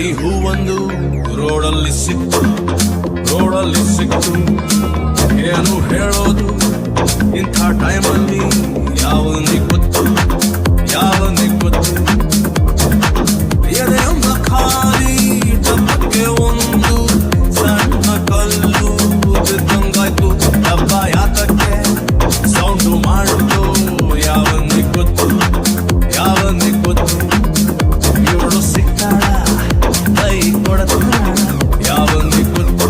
ಕರಡಿ ಹೂವೊಂದು ರೋಡಲ್ಲಿ ಸಿಕ್ತು ಏನು ಹೇಳೋದು ಇಂಥ ಟೈಮಲ್ಲಿ ಯಾವನಿಗೆ ಗೊತ್ತು ಎದೆಯೊಂದ ಖಾಲಿ ಡಬ್ಬಕ್ಕೆ ಒಂದು ಸಣ್ಣ ಕಲ್ಲು ಬಿದ್ದಂಗಾಯ್ತು. ಡಬ್ಬ ಯಾತಕ್ಕೆ ಸೌಂಡು ಮಾಡಿತು ಯಾವನಿಗೆ ಗೊತ್ತು ಇವಳು ಸಿಕ್ತಾಳ ಕೈ ಕೊಡತಾಳ ಯಾವನಿಗೆ ಗೊತ್ತು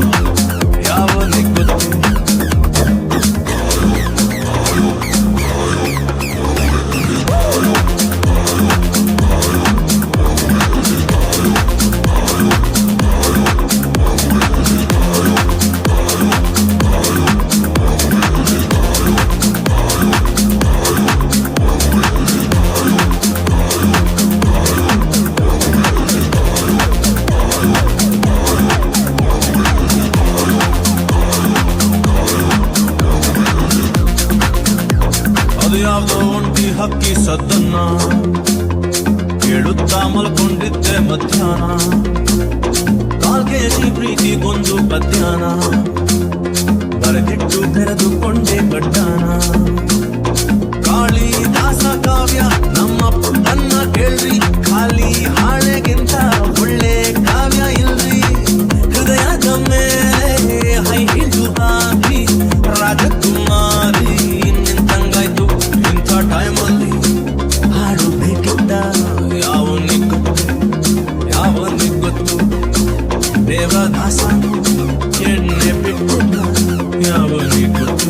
ಯಾವ್ದೋ ಒಂಟಿ ಹಕ್ಕಿ ಸದ್ದನ್ನ ಕೇಳುತ್ತಾ ಮಲ್ಕೊಂಡಿದ್ದೆ ಮಧ್ಯಾಹ್ನ. ಕಾಲ್ಗೆಜಿ ಪ್ರೀತಿಗೊಂದು ಪದ್ಯಾನ ಬರೆದಿಟ್ಟು ತೆರೆದುಕೊಂಡೆ ಗಡ್ಡಾನ. ಕಾಳಿದಾಸ ಕಾವ್ಯ ನಮ್ಮ ಪುಟ್ಟನ್ನ ಕೇಳ್ರಿ, ಖಾಲಿ ಹಾಳೆಗಿಂತ ಒಳ್ಳೆ ಕಾವ್ಯ ಇಲ್ರಿ. ಹೃದಯದ ಮೇಲೆ ಹೈ ಹಿಡಿದು ಹಾಕಿ ರಾಜಕುಮಾರಿ ನಿಂತಂಗಾಯ್ತು. ಇಂಥ ಟೈಮಲ್ಲಿ ಹಾಡು ಬೇಕಿದ್ದ ಯಾವನಿಗೆ ಗೊತ್ತು ದೇವದಾಸನು ಎಣ್ಣೆ ಬಿಟ್ಟಿದ್ದ ಯಾವನಿಗೆ ಗೊತ್ತು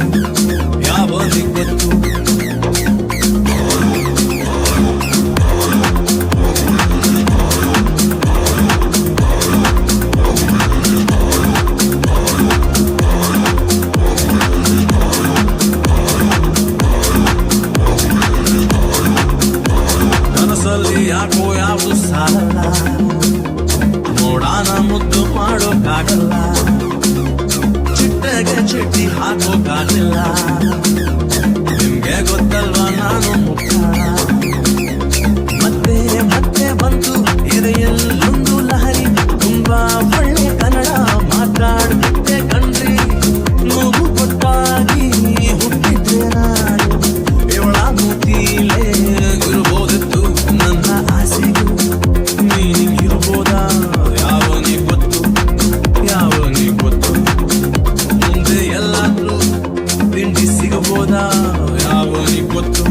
ಕನಸಲ್ಲಿ ಯಾಕೋ ಯಾವುದು ಸಾಲಲ್ಲ, ನೋಡಾನ ಮುದ್ದು ಮಾಡೋಕ್ಕಾಗಲ್ಲ, ಚಿಟ್ಟೆಗೆ ಚಿಟ್ಟಿ ಹಾಕೋಕ್ಕಾಗಲಿಲ್ಲ. ನಿಮ್ಗೆ ಗೊತ್ತಲ್ವಾ ನಾನು ಮುಟ್ಟಾಳ, ಮತ್ತೆ ಬಂತು ಎದೆಯಲ್ಲೊಂದು ಲಹರಿ. ತುಂಬಾ ಒಳ್ಳೆ ಕನ್ನಡ ಮಾತಾಡ್ಬಿಟ್ಟೆ ಕಣ್ರಿ, ಮೂಗು ಕೊಟ್ಟಾಗಿ ಹುಟ್ಟಿದ್ರೆ ನಾನು ಇವಳ ಮೂತಿಲೇ ಇರ್ಬೋದಿತ್ತು. ನನ್ನ ಆಸೆಗೂ ಮೀನಿಂಗ್ ಇರ್ಬೋದಾ ಯಾವನಿಗೆ ಗೊತ್ತು. ಮುಂದೆ ಎಲ್ಲಾದ್ರೂ ತಿಂಡಿ ಸಿಗಬೋದಾ ಯಾವನಿಗೆ ಗೊತ್ತು.